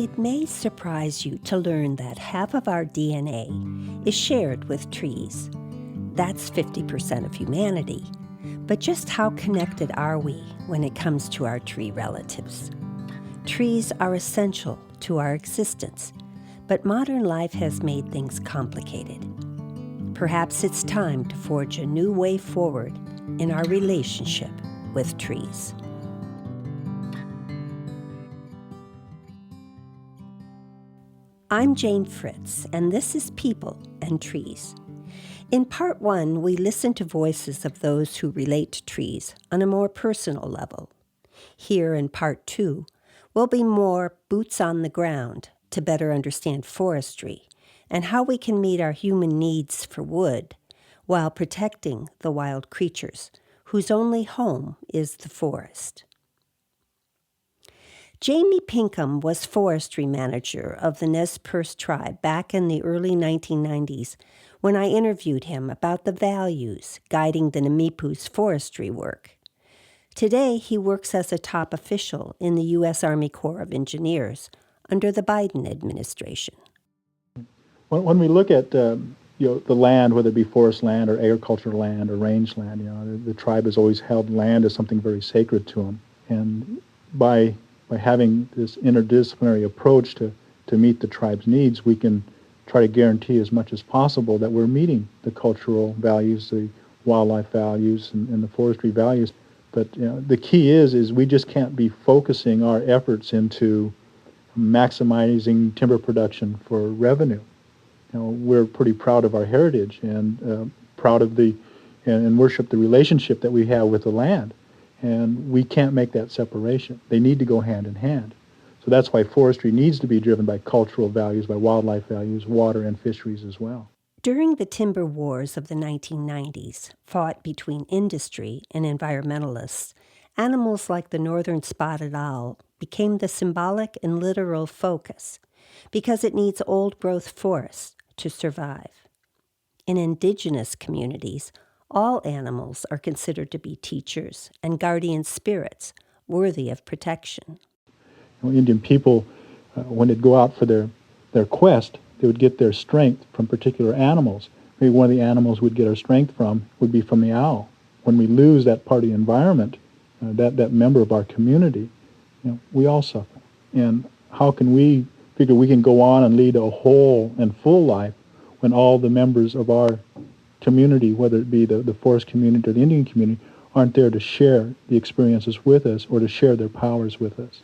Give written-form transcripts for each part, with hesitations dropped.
It may surprise you to learn that half of our DNA is shared with trees. That's 50% of humanity. But just how connected are we when it comes to our tree relatives? Trees are essential to our existence, but modern life has made things complicated. Perhaps it's time to forge a new way forward in our relationship with trees. I'm Jane Fritz, and this is People and Trees. In Part 1, we listen to voices of those who relate to trees on a more personal level. Here in Part 2, we'll be more boots on the ground to better understand forestry and how we can meet our human needs for wood while protecting the wild creatures whose only home is the forest. Jamie Pinkham was forestry manager of the Nez Perce tribe back in the early 1990s when I interviewed him about the values guiding the Namipu's forestry work. Today, he works as a top official in the U.S. Army Corps of Engineers under the Biden administration. When we look at the land, whether it be forest land or agricultural land or rangeland, the tribe has always held land as something very sacred to them. And by having this interdisciplinary approach to meet the tribe's needs, we can try to guarantee as much as possible that we're meeting the cultural values, the wildlife values, and the forestry values. But the key is we just can't be focusing our efforts into maximizing timber production for revenue. We're pretty proud of our heritage and proud of and worship the relationship that we have with the land. And we can't make that separation. They need to go hand in hand. So that's why forestry needs to be driven by cultural values, by wildlife values, water and fisheries as well. During the timber wars of the 1990s, fought between industry and environmentalists, animals like the northern spotted owl became the symbolic and literal focus because it needs old-growth forests to survive. In indigenous communities, all animals are considered to be teachers and guardian spirits worthy of protection. Indian people, when they'd go out for their quest, they would get their strength from particular animals. Maybe one of the animals we'd get our strength from would be from the owl. When we lose that part of the environment, that member of our community, we all suffer. And how can we figure we can go on and lead a whole and full life when all the members of our community, whether it be the forest community or the Indian community, aren't there to share the experiences with us or to share their powers with us?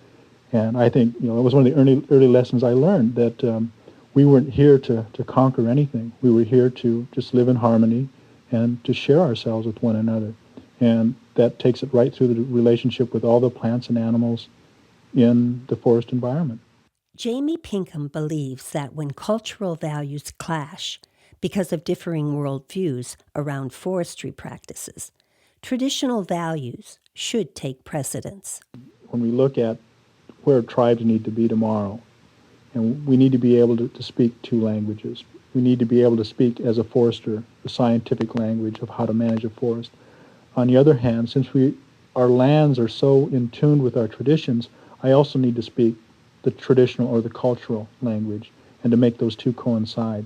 And I think it was one of the early lessons I learned, that we weren't here to conquer anything. We were here to just live in harmony and to share ourselves with one another. And that takes it right through the relationship with all the plants and animals in the forest environment. Jamie Pinkham believes that when cultural values clash because of differing worldviews around forestry practices, traditional values should take precedence. When we look at where tribes need to be tomorrow, and we need to be able to speak two languages. We need to be able to speak as a forester the scientific language of how to manage a forest. On the other hand, since our lands are so in tune with our traditions, I also need to speak the traditional or the cultural language and to make those two coincide.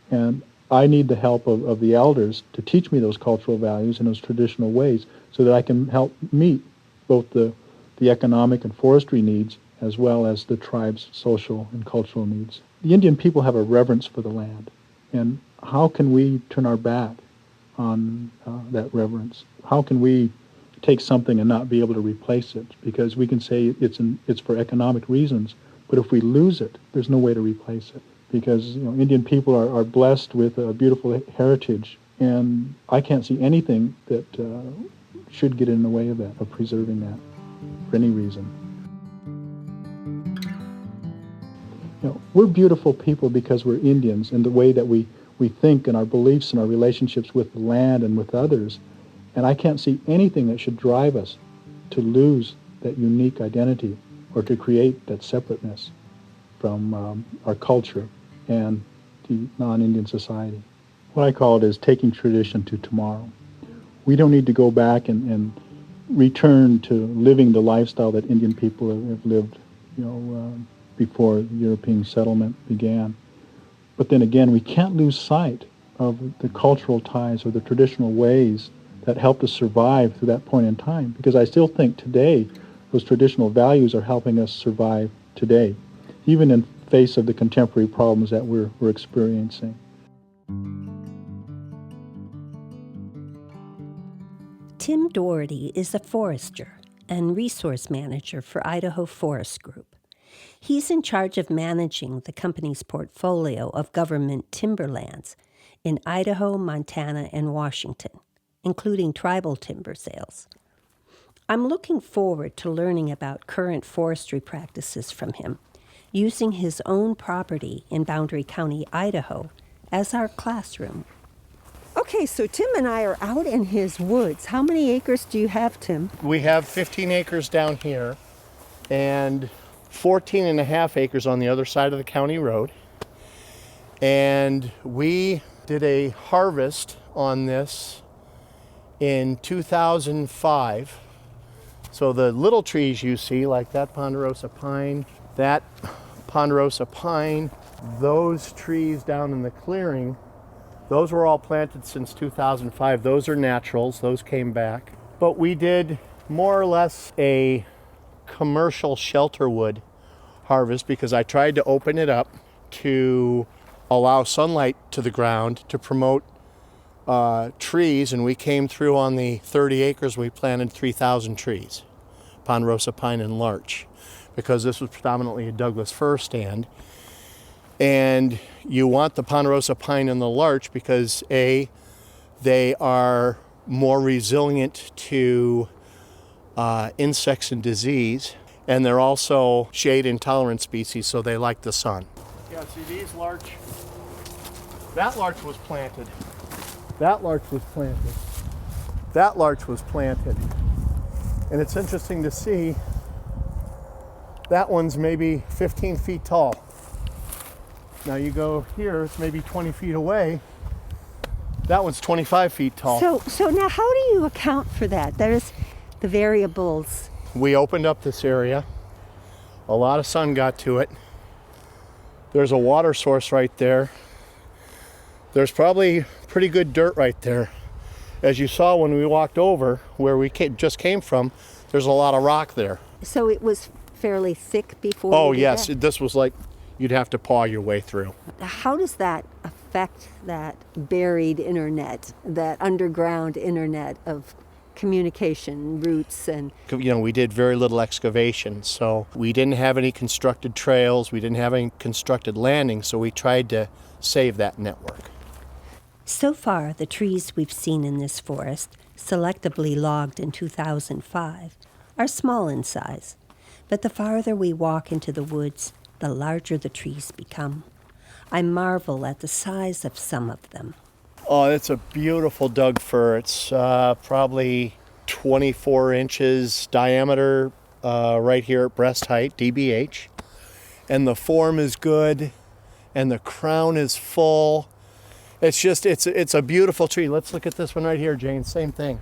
And I need the help of the elders to teach me those cultural values in those traditional ways so that I can help meet both the economic and forestry needs as well as the tribe's social and cultural needs. The Indian people have a reverence for the land, and how can we turn our back on that reverence? How can we take something and not be able to replace it? Because we can say it's for economic reasons, but if we lose it, there's no way to replace it. Because Indian people are blessed with a beautiful heritage, and I can't see anything that should get in the way of that, of preserving that, for any reason. We're beautiful people because we're Indians, and the way that we think and our beliefs and our relationships with the land and with others. And I can't see anything that should drive us to lose that unique identity or to create that separateness from our culture and the non-Indian society. What I call it is taking tradition to tomorrow. We don't need to go back and return to living the lifestyle that Indian people have lived, before European settlement began. But then again, we can't lose sight of the cultural ties or the traditional ways that helped us survive through that point in time, because I still think today those traditional values are helping us survive today, even in face of the contemporary problems that we're experiencing. Tim Doherty is a forester and resource manager for Idaho Forest Group. He's in charge of managing the company's portfolio of government timberlands in Idaho, Montana, and Washington, including tribal timber sales. I'm looking forward to learning about current forestry practices from him, using his own property in Boundary County, Idaho, as our classroom. Okay, so Tim and I are out in his woods. How many acres do you have, Tim? We have 15 acres down here and 14 and a half acres on the other side of the county road. And we did a harvest on this in 2005. So the little trees you see, like that ponderosa pine, those trees down in the clearing, those were all planted since 2005. Those are naturals, those came back. But we did more or less a commercial shelterwood harvest because I tried to open it up to allow sunlight to the ground to promote trees, and we came through on the 30 acres, we planted 3,000 trees, ponderosa pine and larch, because this was predominantly a Douglas fir stand. And you want the ponderosa pine and the larch because A, they are more resilient to insects and disease, and they're also shade intolerant species, so they like the sun. Yeah, see these larch, that larch was planted. That larch was planted. That larch was planted. And it's interesting to see that one's maybe 15 feet tall. Now you go here, it's maybe 20 feet away. That one's 25 feet tall. So now how do you account for that? There's the variables. We opened up this area. A lot of sun got to it. There's a water source right there. There's probably pretty good dirt right there. As you saw when we walked over where we just came from, there's a lot of rock there. So it was fairly thick before? Oh yes, this was like you'd have to paw your way through. How does that affect that buried internet, that underground internet of communication routes? And we did very little excavation, so we didn't have any constructed trails, we didn't have any constructed landings, so we tried to save that network. So far, the trees we've seen in this forest, selectively logged in 2005, are small in size. But the farther we walk into the woods, the larger the trees become. I marvel at the size of some of them. Oh, it's a beautiful Doug fir. It's probably 24 inches diameter right here at breast height, DBH. And the form is good, and the crown is full. It's a beautiful tree. Let's look at this one right here, Jane. Same thing.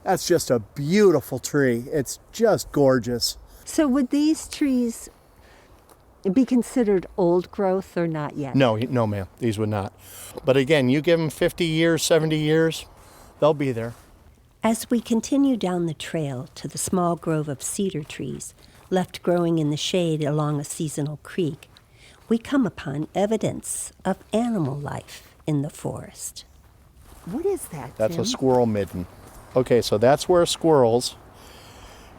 That's just a beautiful tree. It's just gorgeous. So would these trees be considered old growth or not yet? No, ma'am. These would not. But again, you give them 50 years, 70 years, they'll be there. As we continue down the trail to the small grove of cedar trees left growing in the shade along a seasonal creek, we come upon evidence of animal life in the forest. What is that, That's Tim? a squirrel midden. Okay, so that's where squirrels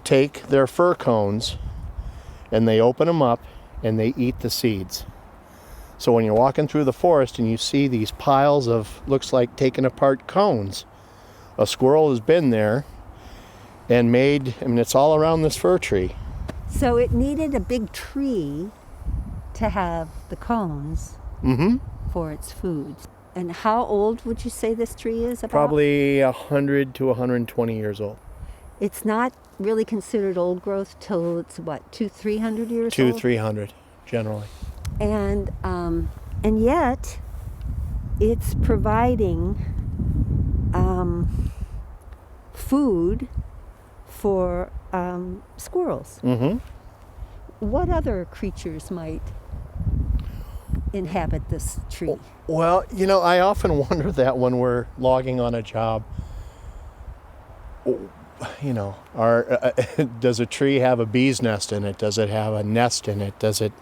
take their fir cones and they open them up and they eat the seeds. So when you're walking through the forest and you see these piles of, looks like taken apart cones, a squirrel has been there and it's all around this fir tree. So it needed a big tree to have the cones for its food. And how old would you say this tree is about? Probably 100 to 120 years old. It's not really considered old growth till it's what, 200-300 years old? 200-300 generally. And yet it's providing food for squirrels. What other creatures might inhabit this tree? Well, I often wonder that when we're logging on a job. Does a tree have a bee's nest in it? Does it have a nest in it? Does it,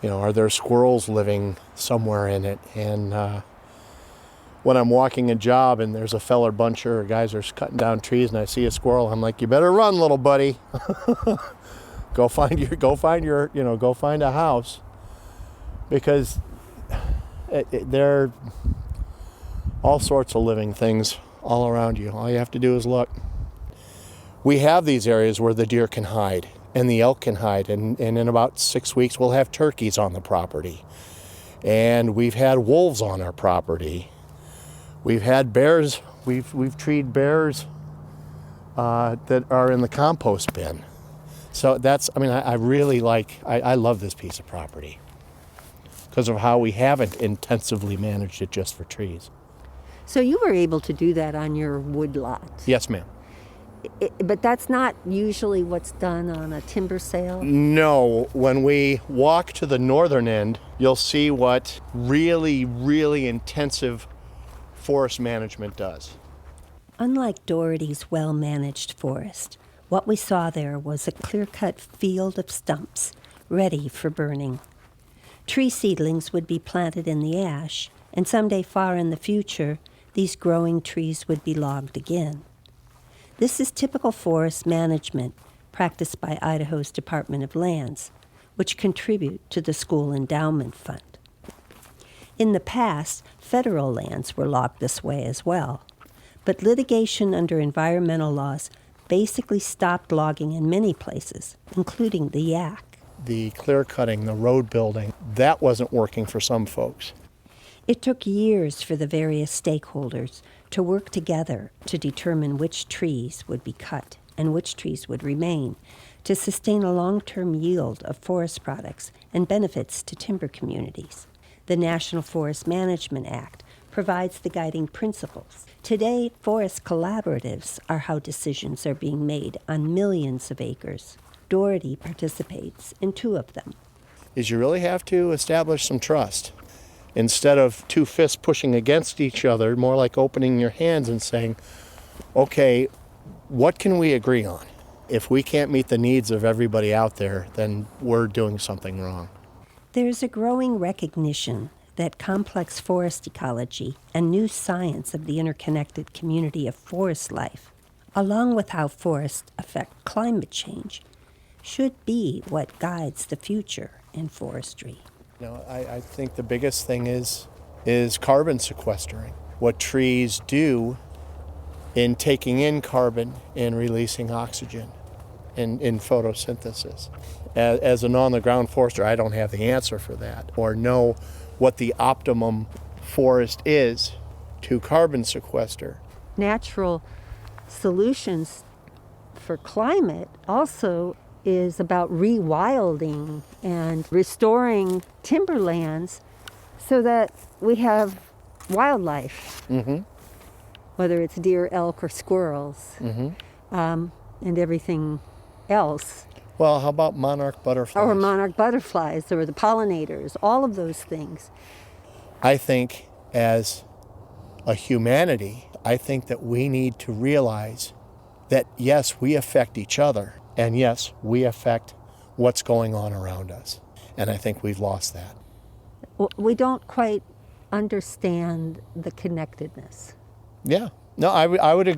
are there squirrels living somewhere in it? And when I'm walking a job and there's a feller buncher or guys are cutting down trees and I see a squirrel, I'm like, you better run, little buddy. Go find a house, because there are all sorts of living things all around you. All you have to do is look. We have these areas where the deer can hide and the elk can hide, and in about 6 weeks we'll have turkeys on the property. And we've had wolves on our property. We've had bears. We've treed bears that are in the compost bin. So I love this piece of property because of how we haven't intensively managed it just for trees. So you were able to do that on your wood lot. Yes, ma'am. But that's not usually what's done on a timber sale? No. When we walk to the northern end, you'll see what really, really intensive forest management does. Unlike Doherty's well-managed forest, what we saw there was a clear-cut field of stumps ready for burning. Tree seedlings would be planted in the ash, and someday far in the future, these growing trees would be logged again. This is typical forest management practiced by Idaho's Department of Lands, which contribute to the School Endowment Fund. In the past, federal lands were logged this way as well, but litigation under environmental laws basically stopped logging in many places, including the Yak. The clear cutting, the road building, that wasn't working for some folks. It took years for the various stakeholders to work together to determine which trees would be cut and which trees would remain to sustain a long-term yield of forest products and benefits to timber communities. The National Forest Management Act provides the guiding principles. Today, forest collaboratives are how decisions are being made on millions of acres. Doherty participates in 2 of them. Is you really have to establish some trust. Instead of 2 fists pushing against each other, more like opening your hands and saying, okay, what can we agree on? If we can't meet the needs of everybody out there, then we're doing something wrong. There's a growing recognition that complex forest ecology and new science of the interconnected community of forest life, along with how forests affect climate change, should be what guides the future in forestry. I think the biggest thing is carbon sequestering. What trees do in taking in carbon and releasing oxygen in photosynthesis. As an on-the-ground forester, I don't have the answer for that or know what the optimum forest is to carbon sequester. Natural solutions for climate also is about rewilding and restoring timberlands so that we have wildlife, whether it's deer, elk, or squirrels, and everything else. Well, how about monarch butterflies? Or monarch butterflies, or the pollinators, all of those things. I think as a humanity, I think that we need to realize that yes, we affect each other, and yes, we affect what's going on around us. And I think we've lost that. We don't quite understand the connectedness. Yeah. No, I would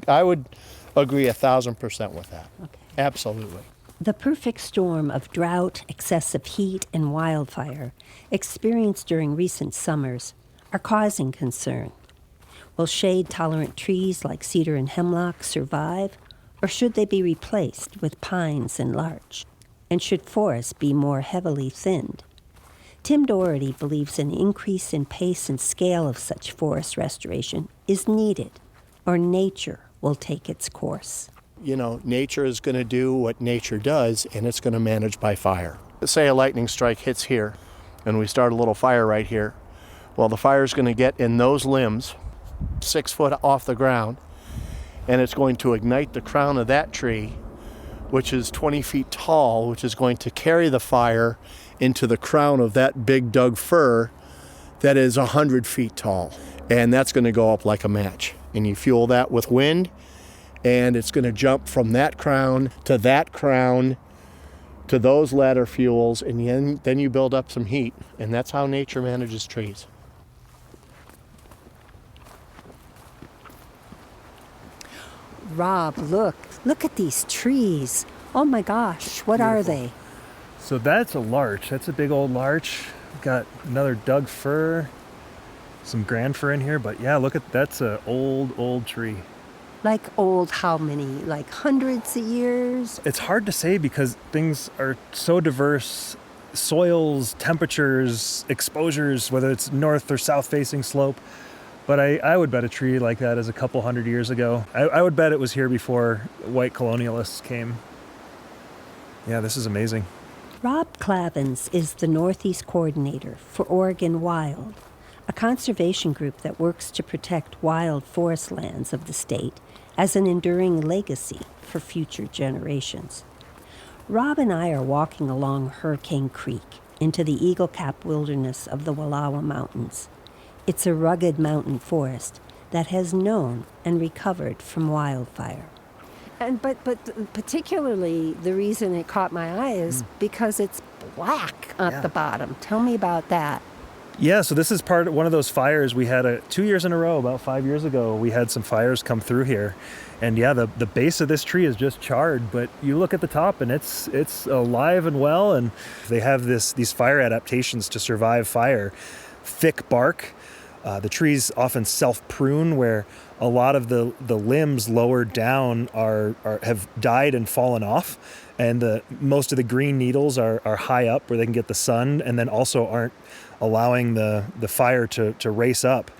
agree 1,000% with that. Okay. Absolutely. The perfect storm of drought, excessive heat, and wildfire experienced during recent summers are causing concern. Will shade-tolerant trees like cedar and hemlock survive, or should they be replaced with pines and larch? And should forests be more heavily thinned? Tim Doherty believes an increase in pace and scale of such forest restoration is needed, or nature will take its course. Nature is going to do what nature does, and it's going to manage by fire. Say a lightning strike hits here, and we start a little fire right here. Well, the fire is going to get in those limbs 6 foot off the ground, and it's going to ignite the crown of that tree, which is 20 feet tall, which is going to carry the fire into the crown of that big Doug fir that is 100 feet tall. And that's going to go up like a match. And you fuel that with wind, and it's going to jump from that crown to those ladder fuels, and then you build up some heat. And that's how nature manages trees. Rob, look at these trees. Oh my gosh, what are they? So that's a larch. That's a big old larch. Got another Doug fir, some grand fir in here, but yeah, look at that's a old tree. Like old how many? Like hundreds of years? It's hard to say because things are so diverse. Soils, temperatures, exposures, whether it's north or south facing slope. But I would bet a tree like that is a couple hundred years ago. I would bet it was here before white colonialists came. Yeah, this is amazing. Rob Clavins is the Northeast Coordinator for Oregon Wild, a conservation group that works to protect wild forest lands of the state as an enduring legacy for future generations. Rob and I are walking along Hurricane Creek into the Eagle Cap wilderness of the Wallowa Mountains. It's a rugged mountain forest that has known and recovered from wildfire. But particularly the reason it caught my eye is because it's black at the bottom. Tell me about that. Yeah, so this is one of those fires. We had 2 years in a row, about 5 years ago, we had some fires come through here. And yeah, the base of this tree is just charred, but you look at the top and it's alive and well, and they have these fire adaptations to survive fire. Thick bark. The trees often self-prune, where a lot of the limbs lower down have died and fallen off, and most of the green needles are high up where they can get the sun, and then also aren't allowing the fire to race up.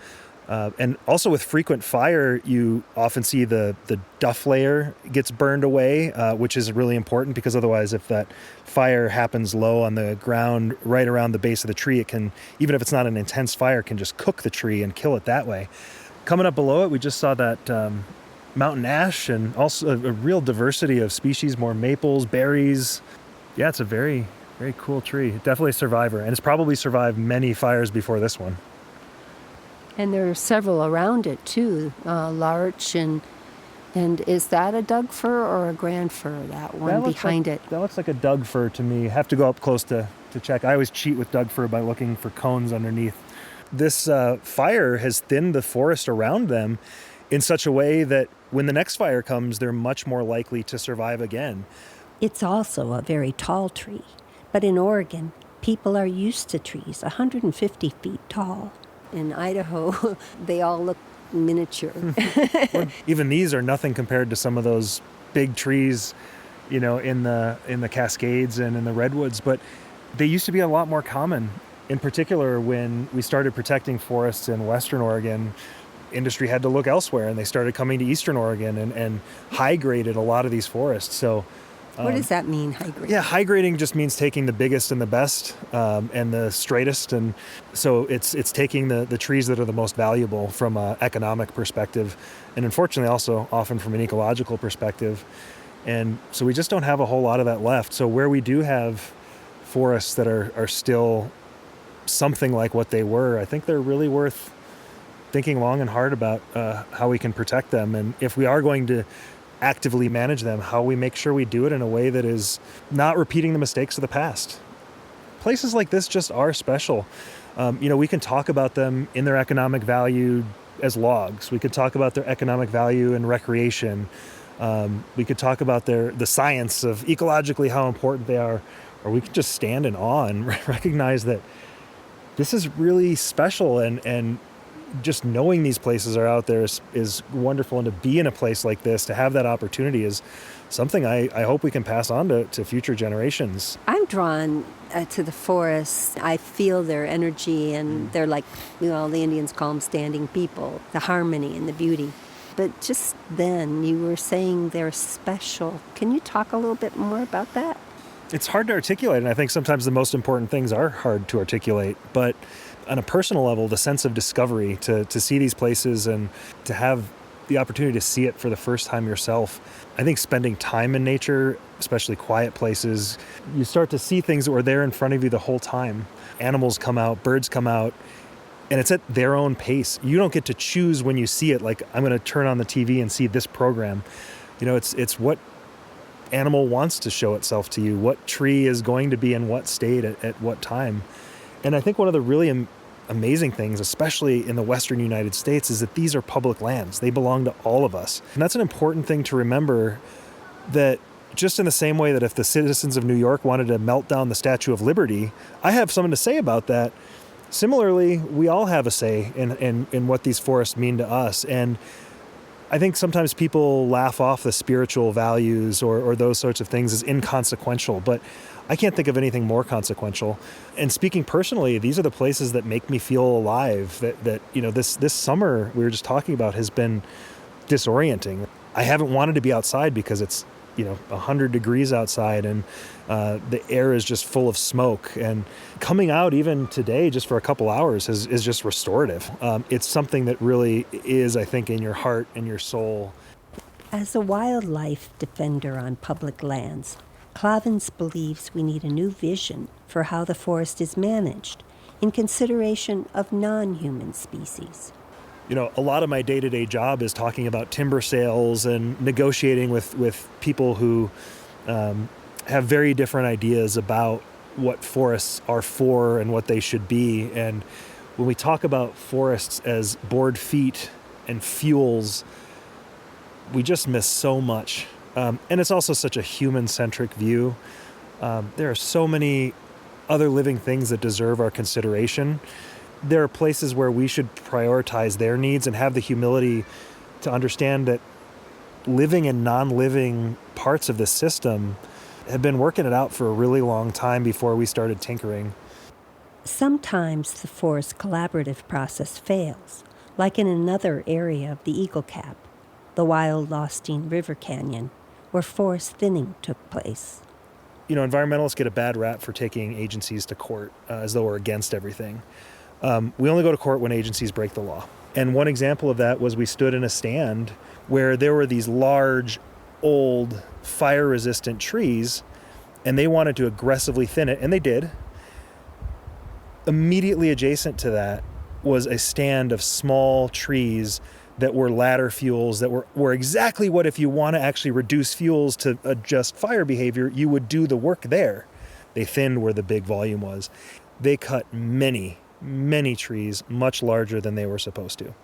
And also with frequent fire, you often see the duff layer gets burned away, which is really important because otherwise if that fire happens low on the ground right around the base of the tree, it can, even if it's not an intense fire, can just cook the tree and kill it that way. Coming up below it, we just saw that mountain ash and also a real diversity of species, more maples, berries. Yeah, it's a very, very cool tree. Definitely a survivor, and it's probably survived many fires before this one. And there are several around it too, larch and is that a Doug fir or a grand fir, that one behind it? That looks like a Doug fir to me. Have to go up close to check. I always cheat with Doug fir by looking for cones underneath. This fire has thinned the forest around them in such a way that when the next fire comes, they're much more likely to survive again. It's also a very tall tree, but in Oregon, people are used to trees 150 feet tall. In Idaho, they all look miniature. Even these are nothing compared to some of those big trees, in the Cascades and in the redwoods, but they used to be a lot more common. In particular, when we started protecting forests in Western Oregon, industry had to look elsewhere, and they started coming to Eastern Oregon and high-graded a lot of these forests. So what does that mean, high grading? Yeah, high grading just means taking the biggest and the best and the straightest. And so it's taking the trees that are the most valuable from an economic perspective, and unfortunately also often from an ecological perspective. And so we just don't have a whole lot of that left. So where we do have forests that are still something like what they were, I think they're really worth thinking long and hard about how we can protect them. And if we are going to actively manage them, how we make sure we do it in a way that is not repeating the mistakes of the past. Places like this just are special. We can talk about them in their economic value as logs. We could talk about their economic value in recreation. We could talk about the science of ecologically how important they are, or we could just stand in awe and recognize that this is really special, and just knowing these places are out there is wonderful. And to be in a place like this, to have that opportunity, is something I hope we can pass on to future generations. I'm drawn to the forests. I feel their energy, and they're like, the Indians call them standing people, the harmony and the beauty. But just then, you were saying they're special. Can you talk a little bit more about that? It's hard to articulate, and I think sometimes the most important things are hard to articulate. But on a personal level, the sense of discovery, to see these places and to have the opportunity to see it for the first time yourself. I think spending time in nature, especially quiet places, you start to see things that were there in front of you the whole time. Animals come out, birds come out, and it's at their own pace. You don't get to choose when you see it, like, I'm going to turn on the TV and see this program. It's what animal wants to show itself to you, what tree is going to be in what state at what time. And I think one of the really amazing things, especially in the Western United States, is that these are public lands. They belong to all of us. And that's an important thing to remember, that just in the same way that if the citizens of New York wanted to melt down the Statue of Liberty, I have something to say about that. Similarly, we all have a say in what these forests mean to us. And I think sometimes people laugh off the spiritual values or those sorts of things as inconsequential, but I can't think of anything more consequential. And speaking personally, these are the places that make me feel alive, that this summer we were just talking about has been disorienting. I haven't wanted to be outside because it's 100 degrees outside and the air is just full of smoke, and coming out even today just for a couple hours is just restorative. It's something that really is, I think, in your heart and your soul. As a wildlife defender on public lands, Clavins believes we need a new vision for how the forest is managed in consideration of non-human species. A lot of my day-to-day job is talking about timber sales and negotiating with people who have very different ideas about what forests are for and what they should be. And when we talk about forests as board feet and fuels, we just miss so much. And it's also such a human-centric view. There are so many other living things that deserve our consideration. There are places where we should prioritize their needs and have the humility to understand that living and non-living parts of the system have been working it out for a really long time before we started tinkering. Sometimes the forest collaborative process fails, like in another area of the Eagle Cap, the wild Lostine River Canyon, where forest thinning took place. Environmentalists get a bad rap for taking agencies to court as though we're against everything. We only go to court when agencies break the law. And one example of that was we stood in a stand where there were these large, old, fire-resistant trees, and they wanted to aggressively thin it, and they did. Immediately adjacent to that was a stand of small trees that were ladder fuels that were exactly what, if you want to actually reduce fuels to adjust fire behavior, you would do the work there. They thinned where the big volume was. They cut many trees much larger than they were supposed to.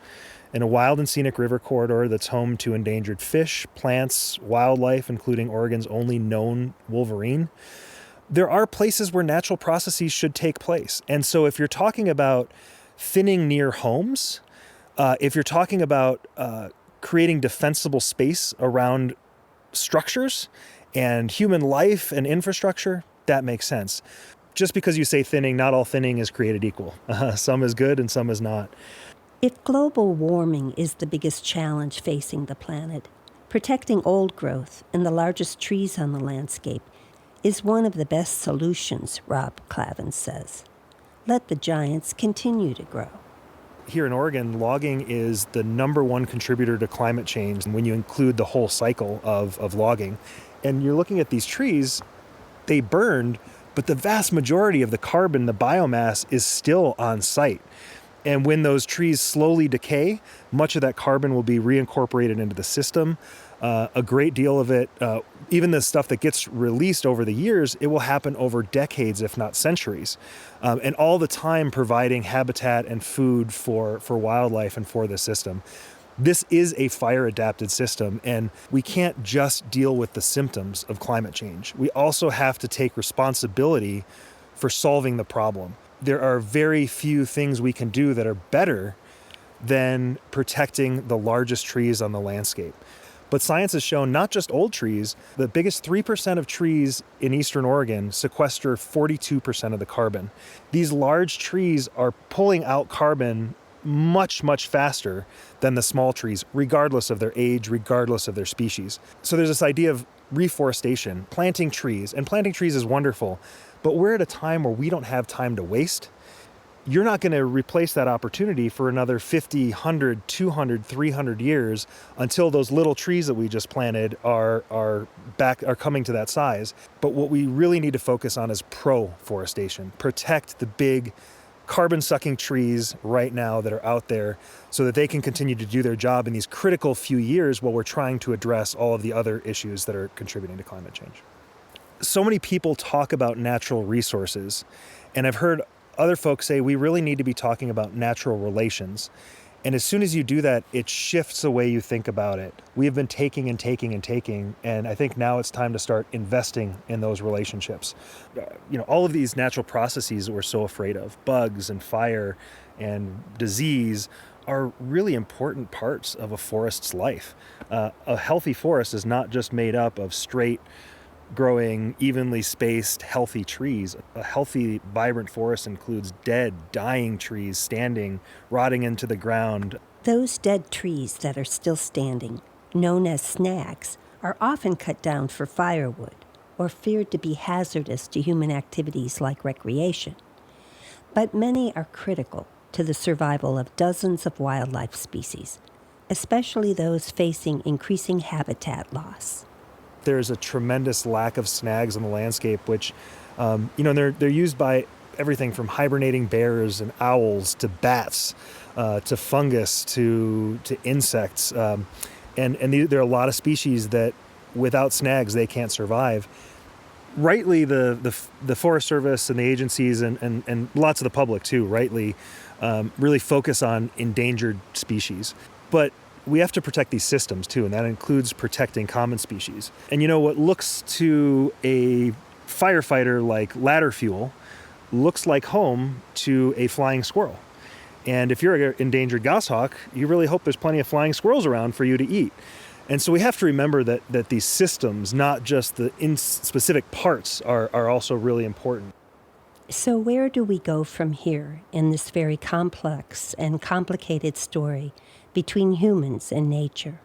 In a wild and scenic river corridor that's home to endangered fish, plants, wildlife, including Oregon's only known wolverine, there are places where natural processes should take place. And so if you're talking about thinning near homes, if you're talking about creating defensible space around structures and human life and infrastructure, that makes sense. Just because you say thinning, not all thinning is created equal. Some is good and some is not. If global warming is the biggest challenge facing the planet, protecting old growth and the largest trees on the landscape is one of the best solutions, Rob Clavins says. Let the giants continue to grow. Here in Oregon, logging is the number one contributor to climate change when you include the whole cycle of logging. And you're looking at these trees, they burned, but the vast majority of the carbon, the biomass, is still on site. And when those trees slowly decay, much of that carbon will be reincorporated into the system. A great deal of it, even the stuff that gets released over the years, it will happen over decades, if not centuries. And all the time providing habitat and food for wildlife and for the system. This is a fire-adapted system, and we can't just deal with the symptoms of climate change. We also have to take responsibility for solving the problem. There are very few things we can do that are better than protecting the largest trees on the landscape. But science has shown not just old trees, the biggest 3% of trees in Eastern Oregon sequester 42% of the carbon. These large trees are pulling out carbon much faster than the small trees, regardless of their age, regardless of their species. So there's this idea of reforestation, planting trees, and planting trees is wonderful, but we're at a time where we don't have time to waste. you're not going to replace that opportunity for another 50, 100, 200, 300 years until those little trees that we just planted are coming to that size. But what we really need to focus on is pro-forestation. Protect the big carbon-sucking trees right now that are out there so that they can continue to do their job in these critical few years while we're trying to address all of the other issues that are contributing to climate change. So many people talk about natural resources, and I've heard other folks say we really need to be talking about natural relations. And as soon as you do that, it shifts the way you think about it. We have been taking and taking and taking, and I think now it's time to start investing in those relationships. All of these natural processes that we're so afraid of, bugs and fire and disease, are really important parts of a forest's life. A healthy forest is not just made up of straight, growing, evenly spaced, healthy trees. A healthy, vibrant forest includes dead, dying trees standing, rotting into the ground. Those dead trees that are still standing, known as snags, are often cut down for firewood or feared to be hazardous to human activities like recreation. But many are critical to the survival of dozens of wildlife species, especially those facing increasing habitat loss. There's a tremendous lack of snags in the landscape, which, they're used by everything from hibernating bears and owls to bats, to fungus, to insects. There are a lot of species that without snags, they can't survive. Rightly, the Forest Service and the agencies and lots of the public too, rightly, really focus on endangered species. But we have to protect these systems too, and that includes protecting common species. And what looks to a firefighter like ladder fuel looks like home to a flying squirrel. And if you're an endangered goshawk, you really hope there's plenty of flying squirrels around for you to eat. And so we have to remember that these systems, not just the specific parts, are also really important. So where do we go from here in this very complex and complicated story between humans and nature?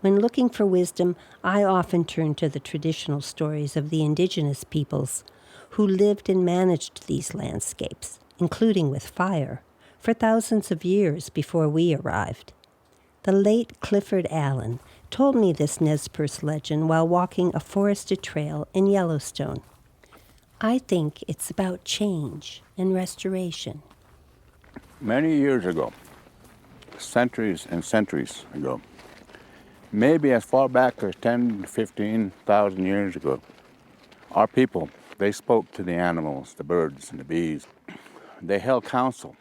When looking for wisdom, I often turn to the traditional stories of the indigenous peoples who lived and managed these landscapes, including with fire, for thousands of years before we arrived. The late Clifford Allen told me this Nez Perce legend while walking a forested trail in Yellowstone. I think it's about change and restoration. Many years ago, centuries and centuries ago, maybe as far back as 10 to 15,000 years ago, our people, they spoke to the animals, the birds and the bees. They held council.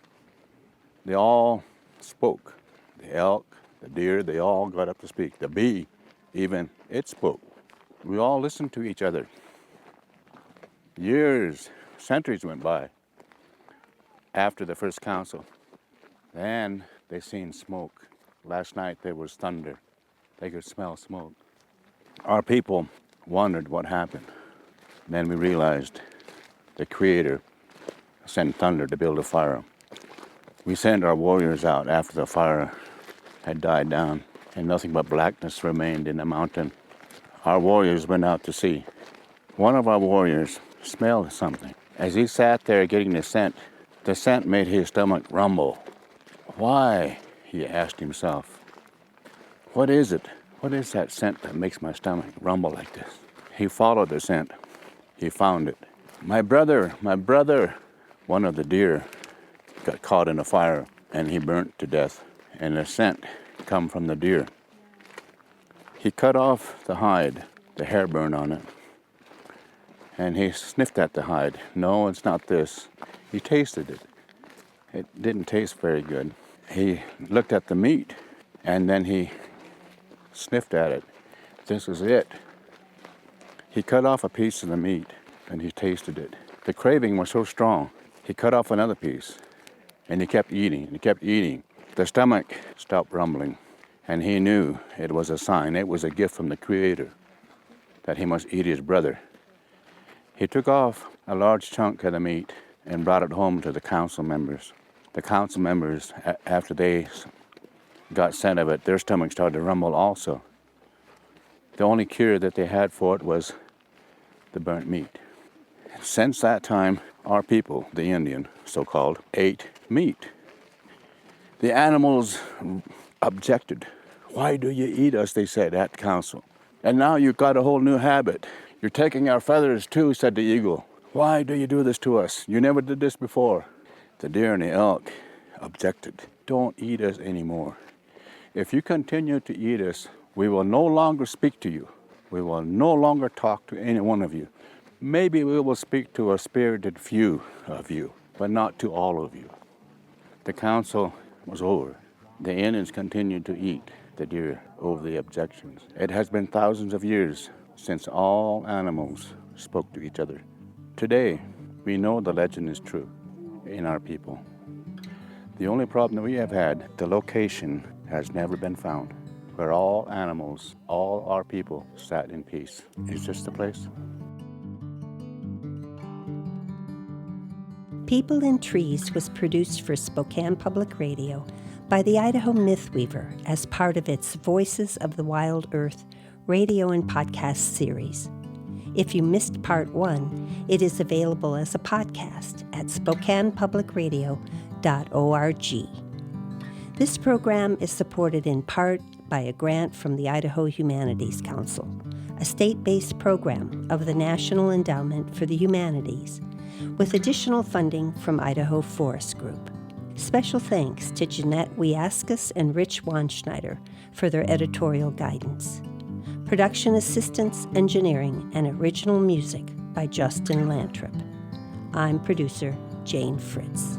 They all spoke. The elk, the deer, they all got up to speak. The bee, even, it spoke. We all listened to each other. Years, centuries went by after the first council. Then they seen smoke. Last night there was thunder. They could smell smoke. Our people wondered what happened. Then we realized the Creator sent thunder to build a fire. We sent our warriors out after the fire had died down and nothing but blackness remained in the mountain. Our warriors went out to see. One of our warriors smelled something. As he sat there getting the scent made his stomach rumble. Why? He asked himself. What is it? What is that scent that makes my stomach rumble like this? He followed the scent. He found it. My brother, one of the deer got caught in a fire and he burnt to death. And the scent come from the deer. He cut off the hide, the hair burned on it. And he sniffed at the hide. No, it's not this. He tasted it. It didn't taste very good. He looked at the meat and then he sniffed at it. This is it. He cut off a piece of the meat and he tasted it. The craving was so strong, he cut off another piece and he kept eating, he kept eating. The stomach stopped rumbling and he knew it was a sign, it was a gift from the Creator that he must eat his brother. He took off a large chunk of the meat and brought it home to the council members. The council members, after they got scent of it, their stomachs started to rumble also. The only cure that they had for it was the burnt meat. Since that time, our people, the Indian, so-called, ate meat. The animals objected. Why do you eat us, they said at council. And now you've got a whole new habit. You're taking our feathers too, said the eagle. Why do you do this to us? You never did this before. The deer and the elk objected. Don't eat us anymore. If you continue to eat us, we will no longer speak to you. We will no longer talk to any one of you. Maybe we will speak to a spirited few of you, but not to all of you. The council was over. The Indians continued to eat the deer over the objections. It has been thousands of years since all animals spoke to each other. Today, we know the legend is true in our people. The only problem that we have had, the location has never been found, where all animals, all our people sat in peace. Is this the place? People in Trees was produced for Spokane Public Radio by the Idaho Mythweaver as part of its Voices of the Wild Earth radio and podcast series. If you missed part 1, it is available as a podcast at SpokanePublicRadio.org. This program is supported in part by a grant from the Idaho Humanities Council, a state-based program of the National Endowment for the Humanities, with additional funding from Idaho Forest Group. Special thanks to Jeanette Wiaskas and Rich Wanschneider for their editorial guidance. Production assistance, engineering, and original music by Justin Lantrip. I'm producer Jane Fritz.